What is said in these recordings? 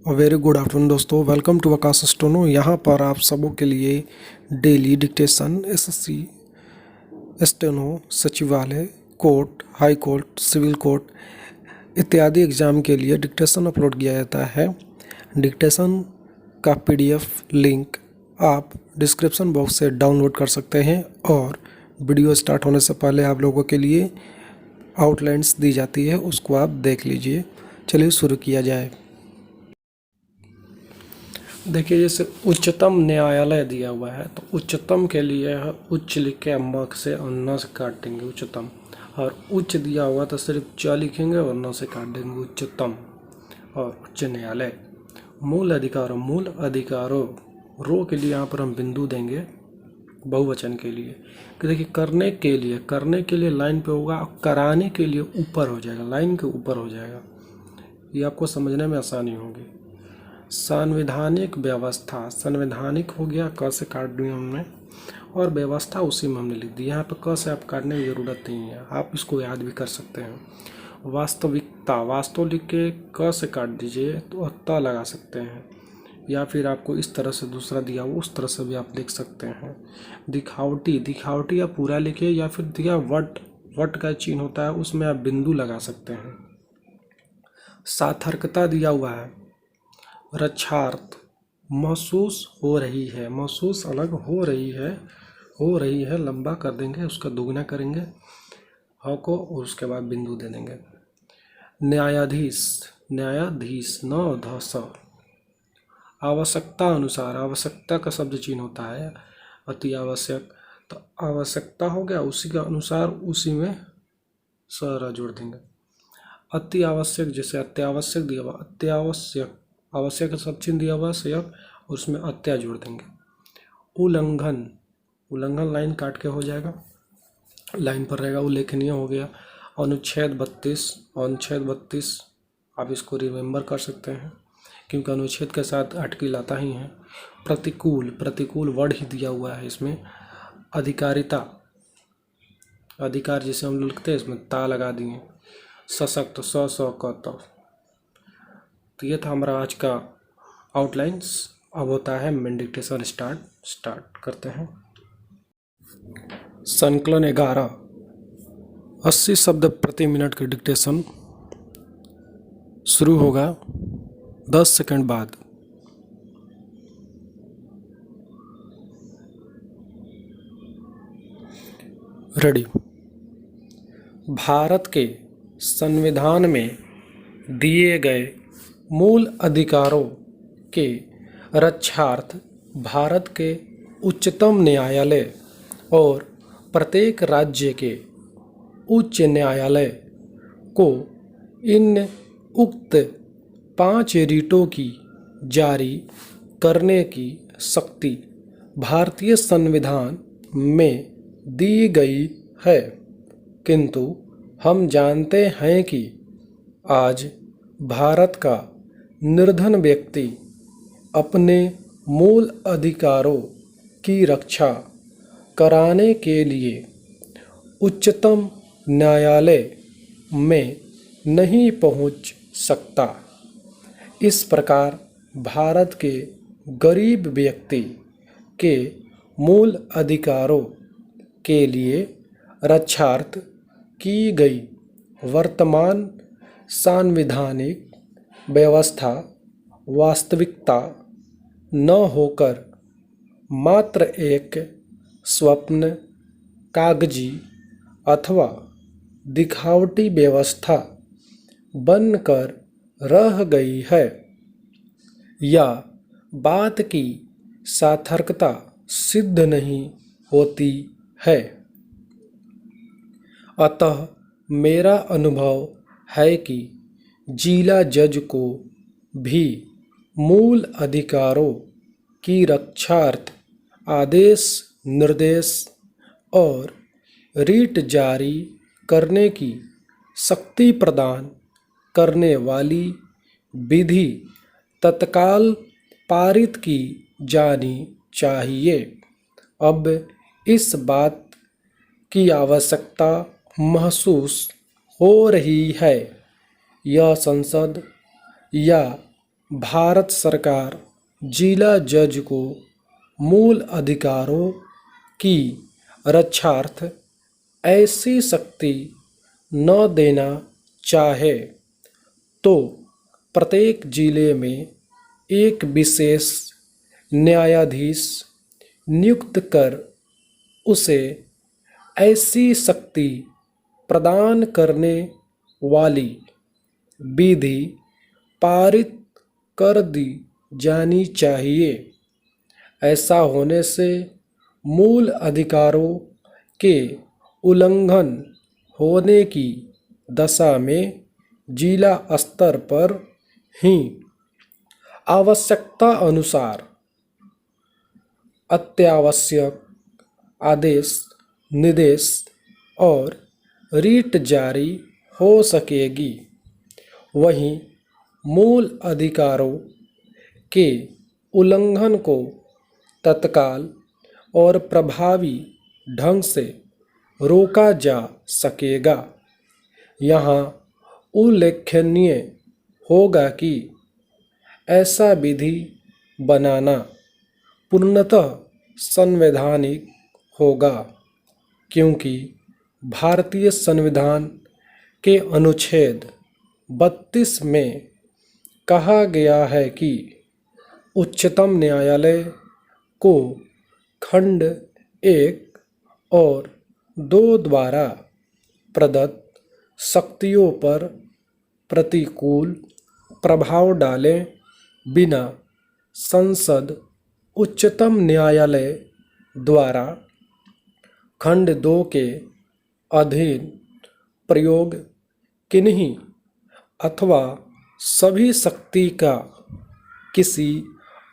Very good afternoon दोस्तों, welcome to Aakash steno. यहाँ पर आप सबों के लिए डेली डिक्टेशन, एसएससी, स्टेनो, सचिवालय, court, high court, civil court इत्यादि एग्ज़ाम के लिए डिक्टेशन अपलोड किया जाता है। डिक्टेशन का पीडीएफ लिंक आप डिस्क्रिप्शन बॉक्स से डाउनलोड कर सकते हैं और वीडियो स्टार्ट होने से पहले आप लोगों के लिए आउटलाइन्स दी जाती है, उसको आप देख लीजिए। चलिए शुरू किया जाए। देखिए, जैसे उच्चतम न्यायालय दिया हुआ है तो उच्चतम के लिए उच्च लिख के अम्बक से और न से काट देंगे उच्चतम, और उच्च दिया हुआ तो सिर्फ च लिखेंगे और न से काट देंगे उच्चतम। और उच्च न्यायालय मूल अधिकारों रो के लिए यहाँ पर हम बिंदु देंगे बहुवचन के लिए कि देखिए करने के लिए लाइन पे होगा और कराने के लिए ऊपर हो जाएगा, लाइन के ऊपर हो जाएगा। ये आपको समझने में आसानी होगी। संवैधानिक व्यवस्था, संवैधानिक हो गया, क से काट दिया हमने, और व्यवस्था उसी में हमने लिख दी। यहाँ पे क से आप काटने की ज़रूरत नहीं है, आप इसको याद भी कर सकते हैं। वास्तविकता, वास्तव लिख के क से काट दीजिए तो त लगा सकते हैं, या फिर आपको इस तरह से दूसरा दिया वो उस तरह से भी आप लिख सकते हैं। दिखावटी, दिखावटी आप पूरा लिखिए, या फिर दिया वट का चिन्ह होता है उसमें आप बिंदु लगा सकते हैं। सार्थकता दिया हुआ है, रक्षार्थ, महसूस हो रही है, महसूस अलग हो रही है लंबा कर देंगे, उसका दुगना करेंगे ह को और उसके बाद बिंदु दे देंगे। न्यायाधीश, न्यायाधीश न ध स। आवश्यकता अनुसार, आवश्यकता का शब्द चिन्ह होता है अति आवश्यक, तो आवश्यकता हो गया, उसी का अनुसार उसी में सरा जोड़ देंगे। अति आवश्यक, जैसे अत्यावश्यक दिया हुआ अत्यावश्यक, आवश्यक का सब चिन्ह दिया हुआ सयक और उसमें अत्या जोड़ देंगे। उल्लंघन, उल्लंघन लाइन काट के हो जाएगा, लाइन पर रहेगा, उल्लेखनीय हो गया। अनुच्छेद 32, अनुच्छेद 32 आप इसको रिमेंबर कर सकते हैं क्योंकि अनुच्छेद के साथ आर्टिकल आता ही है। प्रतिकूल, प्रतिकूल वर्ड ही दिया हुआ है इसमें। अधिकारिता, अधिकार जैसे हम लोग लिखते हैं इसमें ता लगा दिए। सशक्त, स क त। तो ये था हमारा आज का आउटलाइंस। अब होता है मेन डिक्टेशन स्टार्ट करते हैं। संकलन 11, 80 शब्द प्रति मिनट की डिक्टेशन शुरू होगा 10 सेकंड बाद। रेडी। भारत के संविधान में दिए गए मूल अधिकारों के रक्षार्थ भारत के उच्चतम न्यायालय और प्रत्येक राज्य के उच्च न्यायालय को इन उक्त 5 रीटों की जारी करने की शक्ति भारतीय संविधान में दी गई है, किंतु हम जानते हैं कि आज भारत का निर्धन व्यक्ति अपने मूल अधिकारों की रक्षा कराने के लिए उच्चतम न्यायालय में नहीं पहुंच सकता। इस प्रकार भारत के गरीब व्यक्ति के मूल अधिकारों के लिए रक्षार्थ की गई वर्तमान सांविधानिक व्यवस्था वास्तविकता न होकर मात्र एक स्वप्न, कागजी अथवा दिखावटी व्यवस्था बनकर रह गई है। यह बात की सार्थकता सिद्ध नहीं होती है। अतः मेरा अनुभव है कि जिला जज को भी मूल अधिकारों की रक्षार्थ आदेश, निर्देश और रीट जारी करने की शक्ति प्रदान करने वाली विधि तत्काल पारित की जानी चाहिए। अब इस बात की आवश्यकता महसूस हो रही है। यह संसद या भारत सरकार जिला जज को मूल अधिकारों की रक्षार्थ ऐसी शक्ति न देना चाहे तो प्रत्येक जिले में एक विशेष न्यायाधीश नियुक्त कर उसे ऐसी शक्ति प्रदान करने वाली विधि पारित कर दी जानी चाहिए। ऐसा होने से मूल अधिकारों के उल्लंघन होने की दशा में जिला स्तर पर ही आवश्यकता अनुसार अत्यावश्यक आदेश, निर्देश और रीट जारी हो सकेगी। वहीं मूल अधिकारों के उल्लंघन को तत्काल और प्रभावी ढंग से रोका जा सकेगा। यहाँ उल्लेखनीय होगा कि ऐसा विधि बनाना पूर्णतः संवैधानिक होगा, क्योंकि भारतीय संविधान के अनुच्छेद 32 में कहा गया है कि उच्चतम न्यायालय को खंड 1 और 2 द्वारा प्रदत्त शक्तियों पर प्रतिकूल प्रभाव डाले बिना संसद उच्चतम न्यायालय द्वारा खंड 2 के अधीन प्रयोग किन्हीं अथवा सभी शक्ति का किसी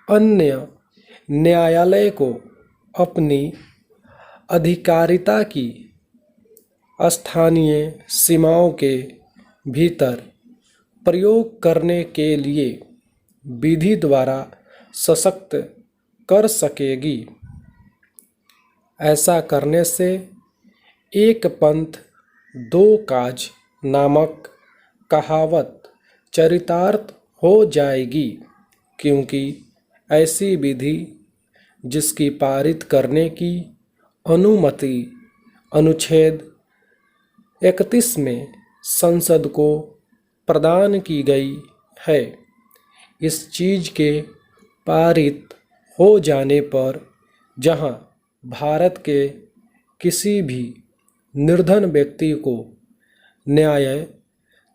अन्य न्यायालय को अपनी अधिकारिता की स्थानीय सीमाओं के भीतर प्रयोग करने के लिए विधि द्वारा सशक्त कर सकेगी। ऐसा करने से एक पंथ दो काज नामक कहावत चरितार्थ हो जाएगी, क्योंकि ऐसी विधि जिसकी पारित करने की अनुमति अनुच्छेद 31 में संसद को प्रदान की गई है, इस चीज़ के पारित हो जाने पर जहां भारत के किसी भी निर्धन व्यक्ति को न्याय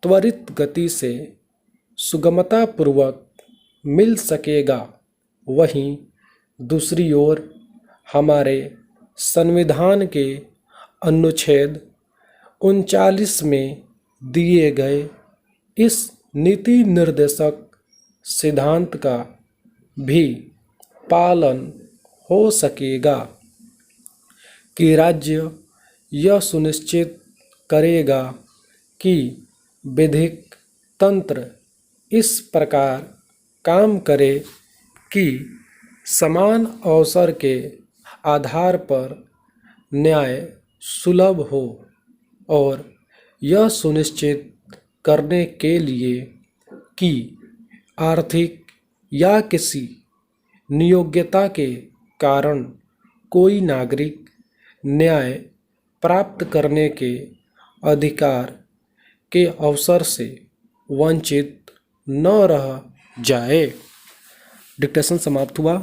त्वरित गति से सुगमतापूर्वक मिल सकेगा, वहीं दूसरी ओर हमारे संविधान के अनुच्छेद 39 में दिए गए इस नीति निर्देशक सिद्धांत का भी पालन हो सकेगा कि राज्य यह सुनिश्चित करेगा कि विधिक तंत्र इस प्रकार काम करे कि समान अवसर के आधार पर न्याय सुलभ हो, और यह सुनिश्चित करने के लिए कि आर्थिक या किसी नियोग्यता के कारण कोई नागरिक न्याय प्राप्त करने के अधिकार के अवसर से वंचित न रह जाए। डिक्टेशन समाप्त हुआ।